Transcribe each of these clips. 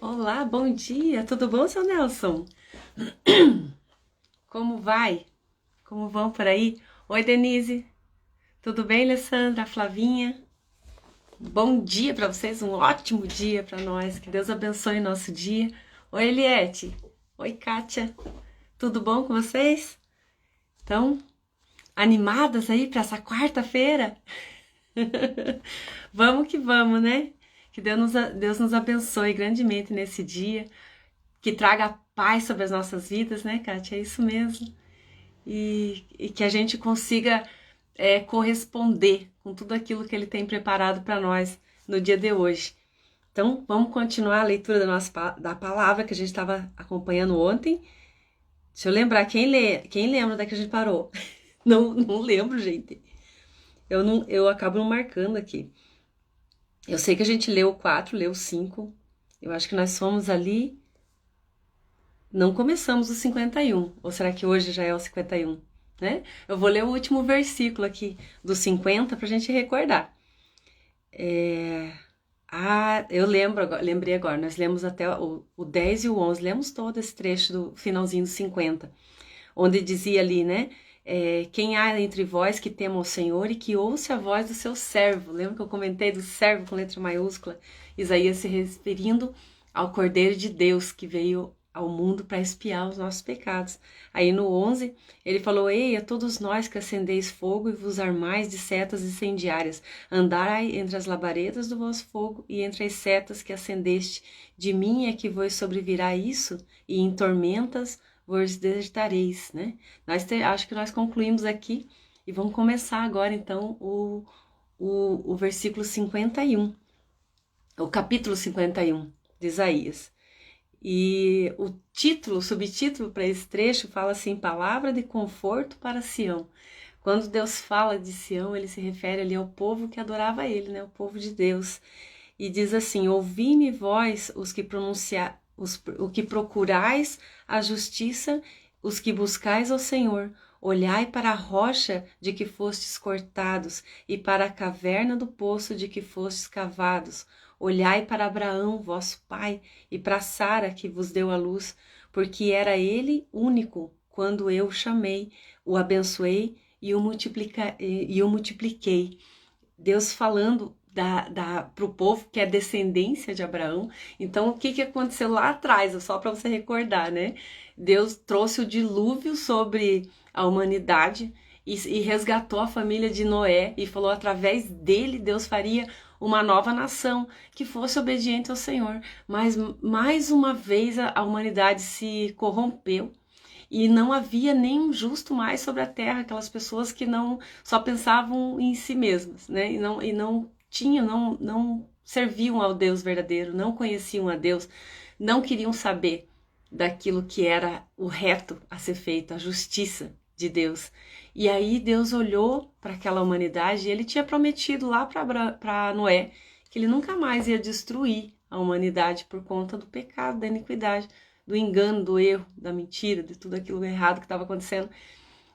Olá, bom dia, tudo bom, seu Nelson? Como vai? Como vão por aí? Oi, Denise, tudo bem, Alessandra, Flavinha? Bom dia para vocês, um ótimo dia para nós, que Deus abençoe nosso dia. Oi, Eliette, oi, Kátia, tudo bom com vocês? Estão animadas aí para essa quarta-feira? Vamos que vamos, né? Que Deus nos abençoe grandemente nesse dia, que traga paz sobre as nossas vidas, né, Kátia? É isso mesmo. E que a gente consiga corresponder com tudo aquilo que ele tem preparado para nós no dia de hoje. Então, vamos continuar a leitura da palavra que a gente estava acompanhando ontem. Deixa eu lembrar, quem lembra da que a gente parou? Não lembro, gente. Eu acabo não marcando aqui. Eu sei que a gente leu o 4, leu o 5. Eu acho que nós fomos ali. Não começamos o 51. Ou será que hoje já é o 51? Né? Eu vou ler o último versículo aqui do 50 para a gente recordar. Eu lembrei agora, nós lemos até o 10 e o 11, lemos todo esse trecho do finalzinho do 50, onde dizia ali, né? Quem há entre vós que tema o Senhor e que ouça a voz do seu servo. Lembra que eu comentei do servo com letra maiúscula? Isaías se referindo ao Cordeiro de Deus que veio ao mundo para expiar os nossos pecados. Aí no 11, ele falou: Ei, a todos nós que acendeis fogo e vos armais de setas incendiárias, andai entre as labaredas do vosso fogo e entre as setas que acendeste. De mim é que vos sobrevirá isso, e em tormentas vos desertareis, né? Acho que nós concluímos aqui e vamos começar agora então o versículo 51, o capítulo 51 de Isaías. E o subtítulo para esse trecho fala assim: Palavra de conforto para Sião. Quando Deus fala de Sião, ele se refere ali ao povo que adorava ele, né? O povo de Deus. E diz assim: Ouvi-me vós, o que procurais a justiça, os que buscais ao Senhor. Olhai para a rocha de que fostes cortados, e para a caverna do poço de que fostes cavados. Olhai para Abraão, vosso pai, e para Sara, que vos deu a luz, porque era ele único, quando eu o chamei, o abençoei e o multipliquei. Deus falando para o povo que é descendência de Abraão. Então, o que aconteceu lá atrás? Só para você recordar, né? Deus trouxe o dilúvio sobre a humanidade e resgatou a família de Noé e falou: através dele, Deus faria uma nova nação que fosse obediente ao Senhor. Mas, mais uma vez, a humanidade se corrompeu. E não havia nenhum justo mais sobre a terra, aquelas pessoas que não só pensavam em si mesmas, né? E não tinham, não serviam ao Deus verdadeiro, não conheciam a Deus, não queriam saber daquilo que era o reto a ser feito, a justiça de Deus. E aí Deus olhou para aquela humanidade e ele tinha prometido lá para Noé que ele nunca mais ia destruir a humanidade por conta do pecado, da iniquidade, do engano, do erro, da mentira, de tudo aquilo errado que estava acontecendo.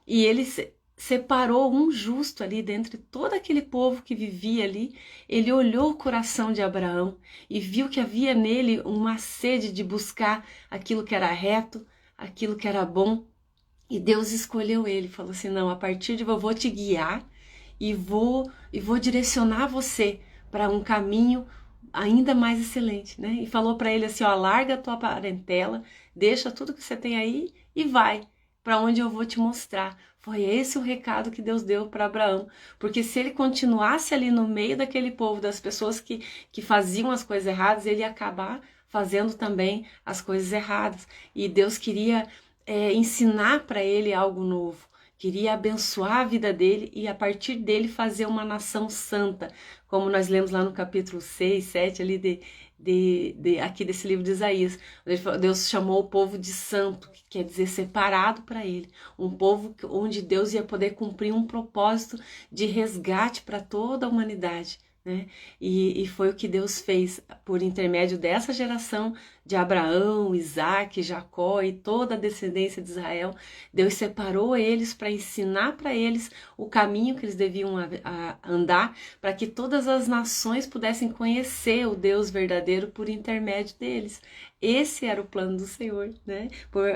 E ele separou um justo ali dentre todo aquele povo que vivia ali. Ele olhou o coração de Abraão e viu que havia nele uma sede de buscar aquilo que era reto, aquilo que era bom. E Deus escolheu ele, falou assim: não, a partir de eu vou te guiar e vou direcionar você para um caminho ainda mais excelente, né? E falou para ele assim: ó, larga a tua parentela, deixa tudo que você tem aí e vai para onde eu vou te mostrar. Foi esse o recado que Deus deu para Abraão, porque se ele continuasse ali no meio daquele povo, das pessoas que faziam as coisas erradas, ele ia acabar fazendo também as coisas erradas. E Deus queria ensinar para ele algo novo, queria abençoar a vida dele e a partir dele fazer uma nação santa, como nós lemos lá no capítulo 6, 7 ali aqui desse livro de Isaías. Deus chamou o povo de santo, que quer dizer separado para ele, um povo onde Deus ia poder cumprir um propósito de resgate para toda a humanidade, né? E foi o que Deus fez por intermédio dessa geração de Abraão, Isaque, Jacó e toda a descendência de Israel. Deus separou eles para ensinar para eles o caminho que eles deviam andar, para que todas as nações pudessem conhecer o Deus verdadeiro por intermédio deles. Esse era o plano do Senhor, né?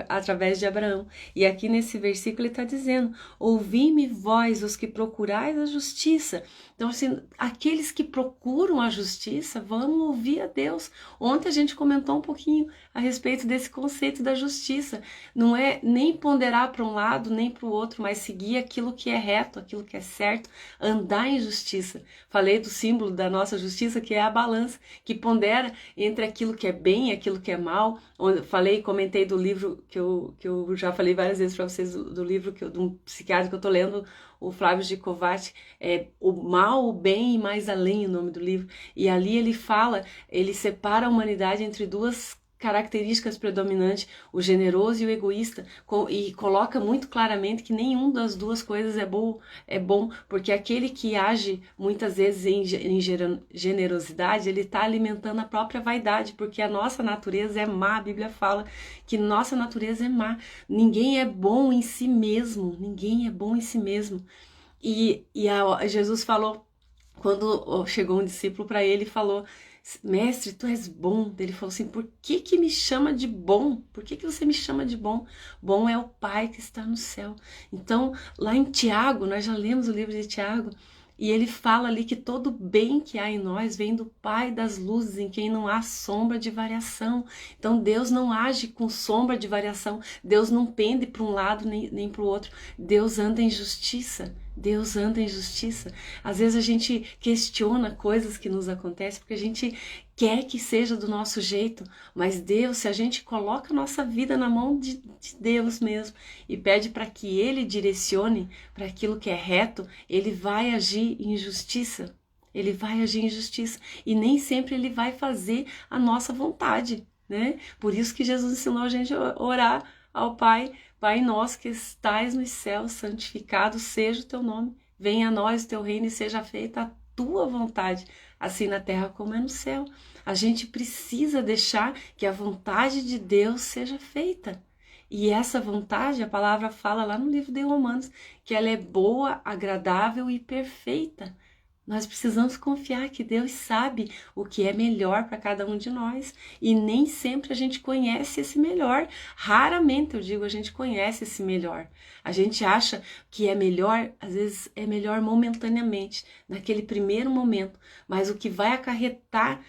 Através de Abraão. E aqui nesse versículo ele está dizendo: ouvi-me vós, os que procurais a justiça. Então, assim, aqueles que procuram a justiça vão ouvir a Deus. Ontem a gente comentou um pouquinho a respeito desse conceito da justiça. Não é nem ponderar para um lado nem para o outro, mas seguir aquilo que é reto, aquilo que é certo, andar em justiça. Falei do símbolo da nossa justiça, que é a balança, que pondera entre aquilo que é bem e aquilo que é mal. Comentei do livro que eu já falei várias vezes para vocês, do livro de um psiquiatra que eu estou lendo, o Flávio Gicovati, O Mal, o Bem e Mais Além, o nome do livro. E ali ele separa a humanidade entre duas características predominantes, o generoso e o egoísta, e coloca muito claramente que nenhum das duas coisas é bom, porque aquele que age muitas vezes em generosidade, ele está alimentando a própria vaidade, porque a nossa natureza é má. A Bíblia fala que nossa natureza é má. Ninguém é bom em si mesmo, ninguém é bom em si mesmo. Jesus falou, quando chegou um discípulo para ele e falou: mestre, tu és bom. Ele falou assim: por que me chama de bom? Por que você me chama de bom? Bom é o Pai que está no céu. Então, lá em Tiago, nós já lemos o livro de Tiago, e ele fala ali que todo bem que há em nós vem do Pai das luzes, em quem não há sombra de variação. Então Deus não age com sombra de variação. Deus não pende para um lado nem para o outro. Deus anda em justiça. Deus anda em justiça. Às vezes a gente questiona coisas que nos acontecem porque a gente quer que seja do nosso jeito, mas Deus, se a gente coloca a nossa vida na mão de Deus mesmo e pede para que Ele direcione para aquilo que é reto, Ele vai agir em justiça. Ele vai agir em justiça e nem sempre Ele vai fazer a nossa vontade, né? Por isso que Jesus ensinou a gente a orar ao Pai: Pai nosso que estais nos céus, santificado seja o teu nome. Venha a nós o teu reino e seja feita a tua vontade, assim na terra como é no céu. A gente precisa deixar que a vontade de Deus seja feita. E essa vontade, a palavra fala lá no livro de Romanos, que ela é boa, agradável e perfeita. Nós precisamos confiar que Deus sabe o que é melhor para cada um de nós. E nem sempre a gente conhece esse melhor. Raramente, eu digo, a gente conhece esse melhor. A gente acha que é melhor, às vezes é melhor momentaneamente, naquele primeiro momento. Mas o que vai acarretar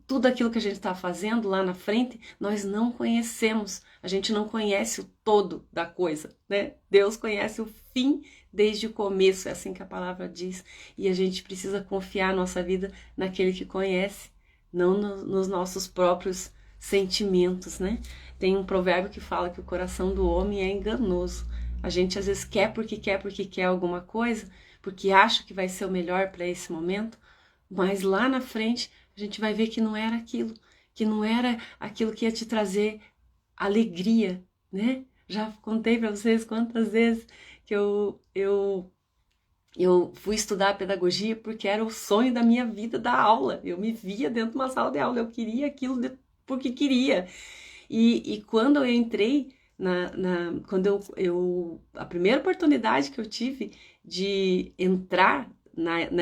tudo aquilo que a gente está fazendo lá na frente, nós não conhecemos. A gente não conhece o todo da coisa, né? Deus conhece o fim desde o começo, é assim que a palavra diz. E a gente precisa confiar a nossa vida naquele que conhece, não nos nossos próprios sentimentos, né? Tem um provérbio que fala que o coração do homem é enganoso. A gente às vezes quer porque quer alguma coisa, porque acha que vai ser o melhor para esse momento, mas lá na frente a gente vai ver que não era aquilo, que não era aquilo que ia te trazer alegria, né? Já contei para vocês quantas vezes que eu fui estudar pedagogia porque era o sonho da minha vida dar aula. Eu me via dentro de uma sala de aula, eu queria aquilo porque queria. E quando eu entrei quando a primeira oportunidade que eu tive de entrar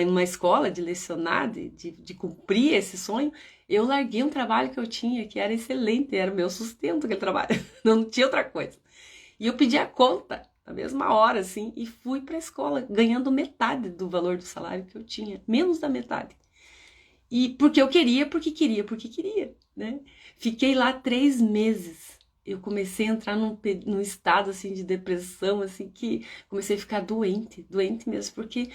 numa escola, de lecionar, de cumprir esse sonho, eu larguei um trabalho que eu tinha, que era excelente, era o meu sustento aquele trabalho, não tinha outra coisa. E eu pedi a conta na mesma hora, assim, e fui para a escola, ganhando metade do valor do salário que eu tinha, menos da metade. E porque eu queria, porque queria, né? Fiquei lá 3 meses. Eu comecei a entrar num estado, assim, de depressão, assim, que comecei a ficar doente mesmo, porque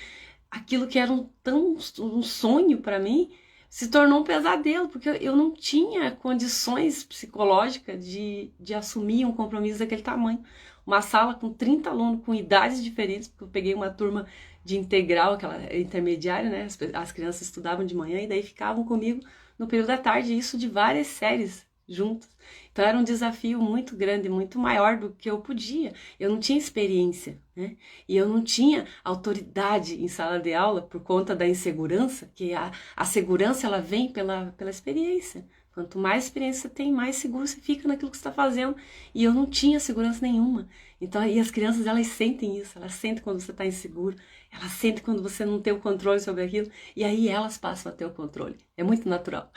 aquilo que era um sonho para mim se tornou um pesadelo, porque eu não tinha condições psicológicas de assumir um compromisso daquele tamanho. Uma sala com 30 alunos com idades diferentes, porque eu peguei uma turma de integral, aquela intermediária, né? As crianças estudavam de manhã e daí ficavam comigo no período da tarde, isso de várias séries juntos. Então era um desafio muito grande, muito maior do que eu podia. Eu não tinha experiência, né? E eu não tinha autoridade em sala de aula por conta da insegurança, que a segurança ela vem pela experiência. Quanto mais experiência você tem, mais seguro você fica naquilo que você está fazendo. E eu não tinha segurança nenhuma. Então, e as crianças, elas sentem isso, elas sentem quando você está inseguro, elas sentem quando você não tem o controle sobre aquilo, e aí elas passam a ter o controle. É muito natural.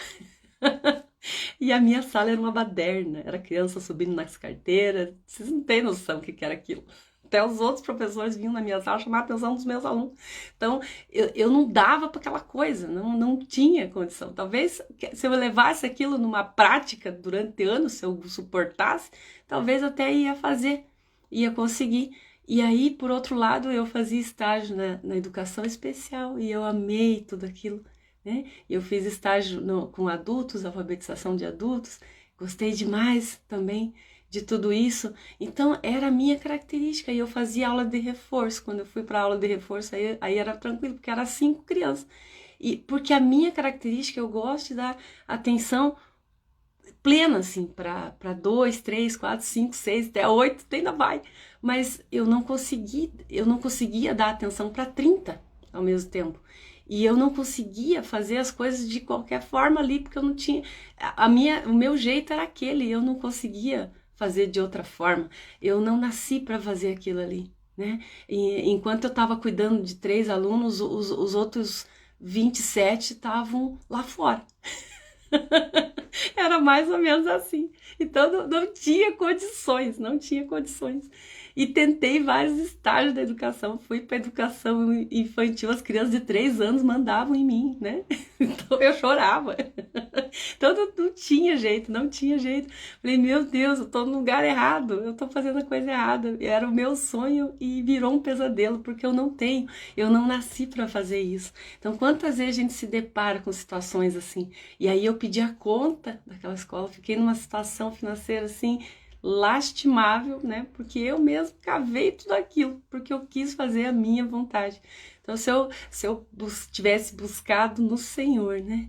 E a minha sala era uma baderna, era criança subindo nas carteiras, vocês não têm noção o que era aquilo. Até os outros professores vinham na minha sala chamar a atenção dos meus alunos. Então, eu não dava para aquela coisa, não tinha condição. Talvez, se eu levasse aquilo numa prática durante anos, se eu suportasse, talvez até ia fazer, ia conseguir. E aí, por outro lado, eu fazia estágio na educação especial e eu amei tudo aquilo, né? Eu fiz estágio com adultos, alfabetização de adultos, gostei demais também de tudo isso. Então, era a minha característica e eu fazia aula de reforço. Quando eu fui para aula de reforço, aí era tranquilo, porque era 5 crianças. E porque a minha característica, eu gosto de dar atenção plena, assim, para 2, 3, 4, 5, 6, até 8, ainda vai. Mas eu não conseguia dar atenção para 30 ao mesmo tempo. E eu não conseguia fazer as coisas de qualquer forma ali, porque eu não tinha... o meu jeito era aquele, eu não conseguia fazer de outra forma. Eu não nasci para fazer aquilo ali, né? E, enquanto eu estava cuidando de 3 alunos, os outros 27 estavam lá fora. Era mais ou menos assim. Então não tinha condições, não tinha condições. E tentei vários estágios da educação. Fui para educação infantil, as crianças de 3 anos mandavam em mim, né? Então eu chorava. Então não tinha jeito, não tinha jeito. Falei, meu Deus, eu tô no lugar errado, eu tô fazendo a coisa errada. Era o meu sonho e virou um pesadelo, porque eu não nasci para fazer isso. Então quantas vezes a gente se depara com situações assim? E aí eu pedi a conta daquela escola, fiquei numa situação financeira assim, lastimável, né? Porque eu mesmo cavei tudo aquilo, porque eu quis fazer a minha vontade. Então, se eu tivesse buscado no Senhor, né?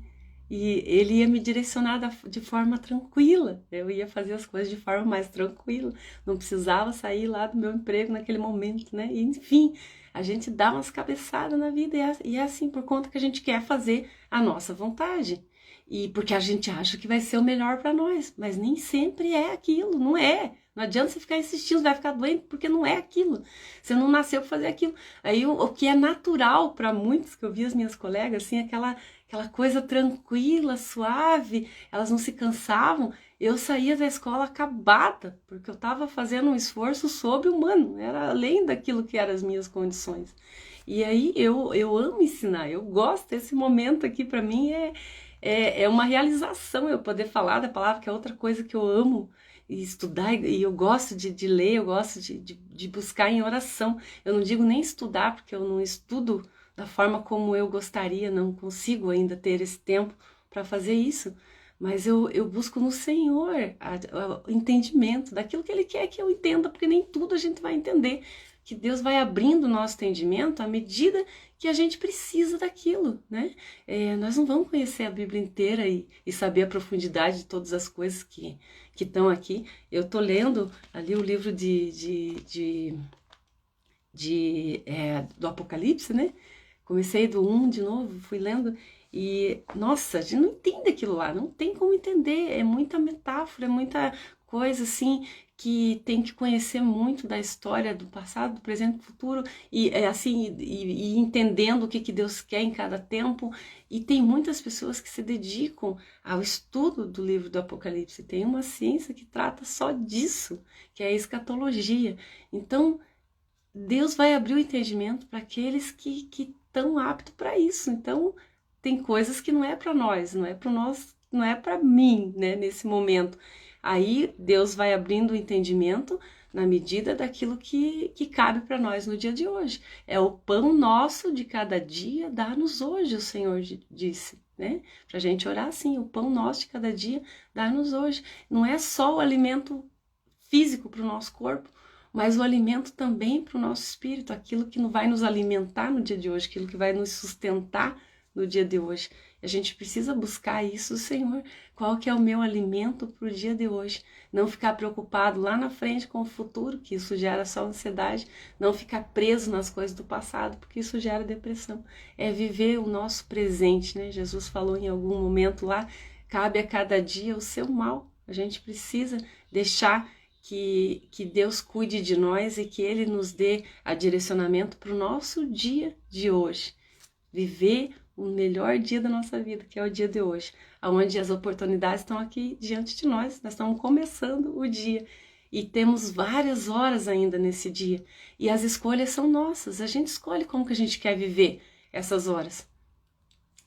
E Ele ia me direcionar de forma tranquila, eu ia fazer as coisas de forma mais tranquila, não precisava sair lá do meu emprego naquele momento, né? E, enfim, a gente dá umas cabeçadas na vida e é assim por conta que a gente quer fazer a nossa vontade. E porque a gente acha que vai ser o melhor para nós, mas nem sempre é aquilo, não é. Não adianta você ficar insistindo, você vai ficar doente porque não é aquilo. Você não nasceu para fazer aquilo. Aí o que é natural para muitos, que eu vi as minhas colegas, assim, aquela coisa tranquila, suave, elas não se cansavam. Eu saía da escola acabada, porque eu estava fazendo um esforço sobre-humano, era além daquilo que eram as minhas condições. E aí eu amo ensinar, eu gosto, esse momento aqui para mim é uma realização eu poder falar da palavra, que é outra coisa que eu amo e estudar, e eu gosto de ler, eu gosto de buscar em oração. Eu não digo nem estudar, porque eu não estudo da forma como eu gostaria, não consigo ainda ter esse tempo para fazer isso, mas eu busco no Senhor o entendimento daquilo que Ele quer que eu entenda, porque nem tudo a gente vai entender, que Deus vai abrindo o nosso entendimento à medida que a gente precisa daquilo, né? Nós não vamos conhecer a Bíblia inteira e saber a profundidade de todas as coisas que estão aqui. Eu estou lendo ali o livro do Apocalipse, né? Comecei do 1 de novo, fui lendo e, nossa, a gente não entende aquilo lá, não tem como entender, é muita metáfora, é muita coisa assim que tem que conhecer muito da história do passado, do presente, do futuro e assim e entendendo o que Deus quer em cada tempo. E tem muitas pessoas que se dedicam ao estudo do livro do Apocalipse. Tem uma ciência que trata só disso, que é a escatologia. Então Deus vai abrir o entendimento para aqueles que estão aptos para isso. Então tem coisas que não é para nós, não é para nós, não é para mim, né, nesse momento. Aí Deus vai abrindo o entendimento na medida daquilo que cabe para nós no dia de hoje. É o pão nosso de cada dia, dá-nos hoje, o Senhor disse, né? Para a gente orar assim, o pão nosso de cada dia, dá-nos hoje. Não é só o alimento físico para o nosso corpo, mas o alimento também para o nosso espírito, aquilo que vai nos alimentar no dia de hoje, aquilo que vai nos sustentar no dia de hoje. A gente precisa buscar isso, Senhor. Qual que é o meu alimento para o dia de hoje? Não ficar preocupado lá na frente com o futuro, que isso gera só ansiedade. Não ficar preso nas coisas do passado, porque isso gera depressão. É viver o nosso presente, né? Jesus falou em algum momento lá, cabe a cada dia o seu mal. A gente precisa deixar que Deus cuide de nós e que Ele nos dê a direcionamento para o nosso dia de hoje. Viver o melhor dia da nossa vida, que é o dia de hoje, onde as oportunidades estão aqui diante de nós. Nós estamos começando o dia e temos várias horas ainda nesse dia. E as escolhas são nossas, a gente escolhe como que a gente quer viver essas horas.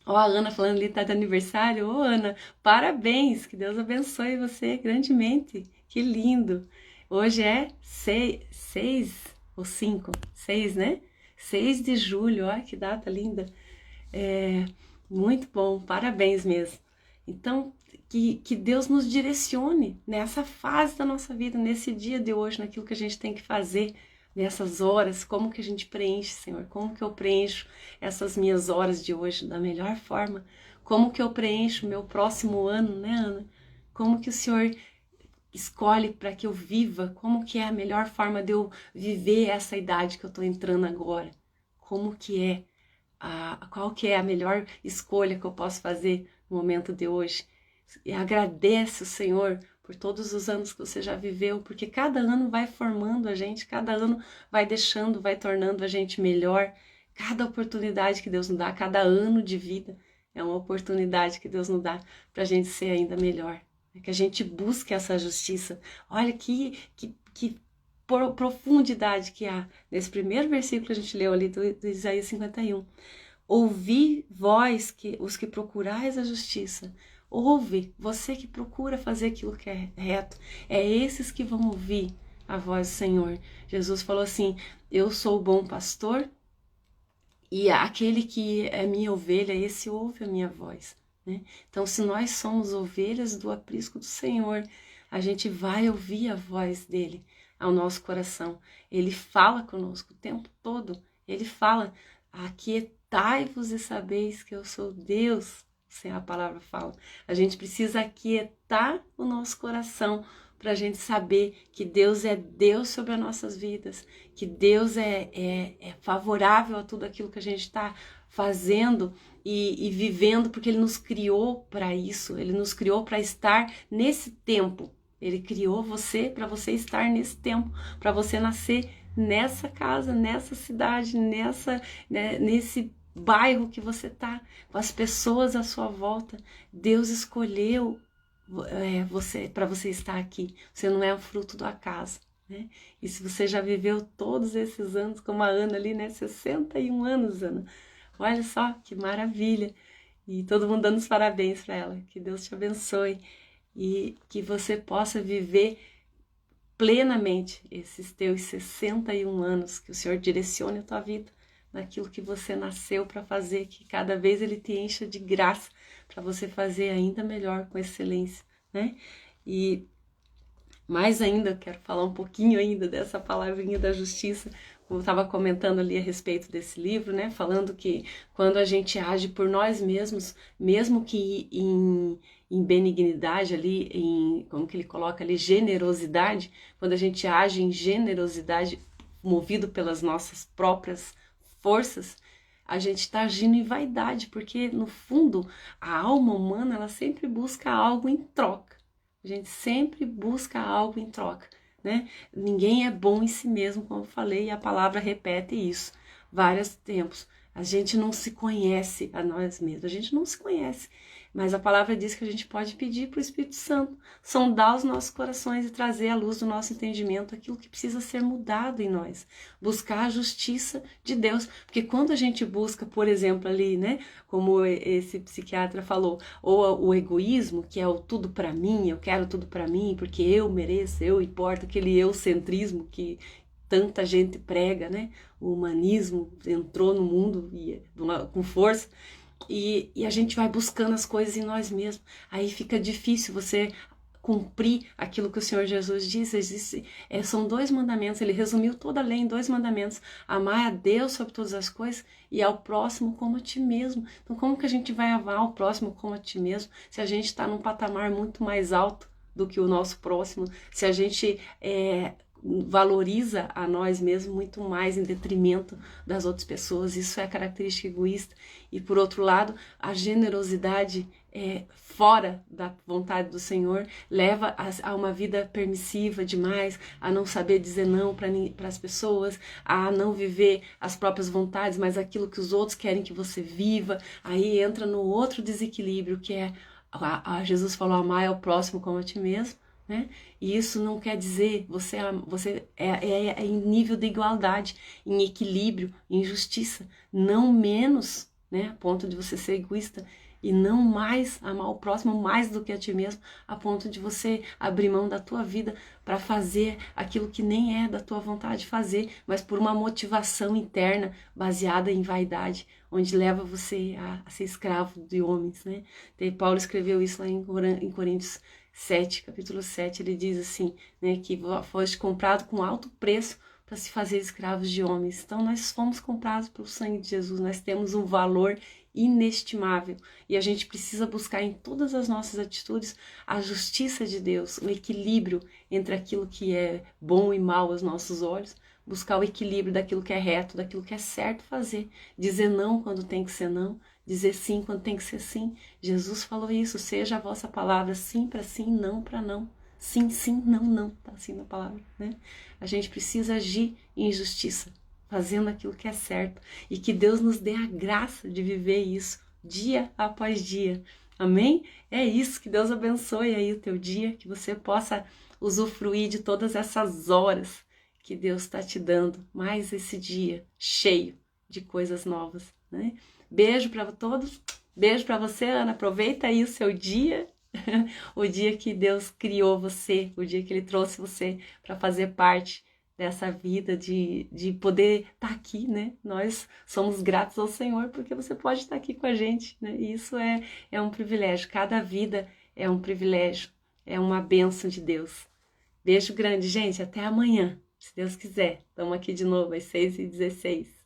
Ó, a Ana falando ali, tá de aniversário. Ô, Ana, parabéns, que Deus abençoe você grandemente. Que lindo. Hoje é 6 ou 5? 6, né? 6 de julho, ó, que data linda. Muito bom, parabéns mesmo. Então, que Deus nos direcione nessa fase da nossa vida, nesse dia de hoje, naquilo que a gente tem que fazer, nessas horas, como que a gente preenche, Senhor? Como que eu preencho essas minhas horas de hoje da melhor forma? Como que eu preencho o meu próximo ano, né, Ana? Como que o Senhor escolhe para que eu viva? Como que é a melhor forma de eu viver essa idade que eu estou entrando agora? Como que é? Qual que é a melhor escolha que eu posso fazer no momento de hoje? E agradece o Senhor por todos os anos que você já viveu, porque cada ano vai formando a gente, cada ano vai deixando, vai tornando a gente melhor. Cada oportunidade que Deus nos dá, cada ano de vida é uma oportunidade que Deus nos dá para a gente ser ainda melhor. Que a gente busque essa justiça. Olha que profundidade que há nesse primeiro versículo que a gente leu ali do Isaías 51. Ouvi vós, os que procurais a justiça. Ouve, você que procura fazer aquilo que é reto. É esses que vão ouvir a voz do Senhor. Jesus falou assim, eu sou o bom pastor e aquele que é minha ovelha, esse ouve a minha voz. Né? Então, se nós somos ovelhas do aprisco do Senhor, a gente vai ouvir a voz dele ao nosso coração. Ele fala conosco o tempo todo. Ele fala, aquietai-vos e sabeis que eu sou Deus. Assim a palavra fala. A gente precisa aquietar o nosso coração para a gente saber que Deus é Deus sobre as nossas vidas, que Deus é favorável a tudo aquilo que a gente está fazendo e vivendo, porque Ele nos criou para isso, Ele nos criou para estar nesse tempo. Ele criou você para você estar nesse tempo, para você nascer nessa casa, nessa cidade, nesse bairro que você está, com as pessoas à sua volta. Deus escolheu você para você estar aqui. Você não é o fruto do acaso, né? E se você já viveu todos esses anos, como a Ana ali, né? 61 anos, Ana. Olha só que maravilha. E todo mundo dando os parabéns para ela. Que Deus te abençoe e que você possa viver plenamente esses teus 61 anos, que o Senhor direcione a tua vida naquilo que você nasceu para fazer, que cada vez Ele te encha de graça para você fazer ainda melhor, com excelência, né? E mais ainda, eu quero falar um pouquinho ainda dessa palavrinha da justiça. Eu estava comentando ali a respeito desse livro, né? Falando que quando a gente age por nós mesmos, mesmo que em benignidade ali, como que ele coloca ali, generosidade, quando a gente age em generosidade, movido pelas nossas próprias forças, a gente está agindo em vaidade, porque no fundo a alma humana ela sempre busca algo em troca. A gente sempre busca algo em troca, né? Ninguém é bom em si mesmo, como eu falei, e a palavra repete isso vários tempos. A gente não se conhece a nós mesmos, a gente não se conhece. Mas a palavra diz que a gente pode pedir para o Espírito Santo sondar os nossos corações e trazer à luz do nosso entendimento aquilo que precisa ser mudado em nós. Buscar a justiça de Deus. Porque quando a gente busca, por exemplo, ali, né, como esse psiquiatra falou, ou o egoísmo, que é o tudo para mim, eu quero tudo para mim, porque eu mereço, eu importo, aquele eucentrismo que tanta gente prega, né? O humanismo entrou no mundo com força. E a gente vai buscando as coisas em nós mesmos. Aí fica difícil você cumprir aquilo que o Senhor Jesus disse. São 2 mandamentos, ele resumiu toda a lei em 2 mandamentos: amar a Deus sobre todas as coisas e ao próximo como a ti mesmo. Então como que a gente vai amar o próximo como a ti mesmo se a gente está num patamar muito mais alto do que o nosso próximo, se a gente valoriza a nós mesmos muito mais em detrimento das outras pessoas? Isso é característica egoísta. E por outro lado, a generosidade fora da vontade do Senhor leva a uma vida permissiva demais, a não saber dizer não para as pessoas, a não viver as próprias vontades, mas aquilo que os outros querem que você viva. Aí entra no outro desequilíbrio, que é Jesus falou: amar ao próximo como a ti mesmo, né? E isso não quer dizer você é em nível de igualdade, em equilíbrio, em justiça, não menos, né, a ponto de você ser egoísta, e não mais amar o próximo mais do que a ti mesmo, a ponto de você abrir mão da tua vida para fazer aquilo que nem é da tua vontade de fazer, mas por uma motivação interna baseada em vaidade, onde leva você a ser escravo de homens, né? E Paulo escreveu isso lá em Coríntios 7, capítulo 7, ele diz assim, né, que foste comprado com alto preço para se fazer escravos de homens. Então nós fomos comprados pelo sangue de Jesus, nós temos um valor inestimável e a gente precisa buscar em todas as nossas atitudes a justiça de Deus, o equilíbrio entre aquilo que é bom e mal aos nossos olhos, buscar o equilíbrio daquilo que é reto, daquilo que é certo fazer, dizer não quando tem que ser não, dizer sim quando tem que ser sim. Jesus falou isso: seja a vossa palavra sim para sim, não para não. Sim, sim, não, não, tá assim na palavra, né? A gente precisa agir em justiça, fazendo aquilo que é certo, e que Deus nos dê a graça de viver isso dia após dia. Amém? É isso, que Deus abençoe aí o teu dia, que você possa usufruir de todas essas horas que Deus está te dando, mais esse dia cheio de coisas novas, né? Beijo para todos, beijo para você, Ana, aproveita aí o seu dia, o dia que Deus criou você, o dia que Ele trouxe você para fazer parte dessa vida, de poder estar aqui, né? Nós somos gratos ao Senhor porque você pode estar aqui com a gente, né? E isso é um privilégio, cada vida é um privilégio, é uma bênção de Deus. Beijo grande, gente, até amanhã, se Deus quiser. Estamos aqui de novo às 6h16.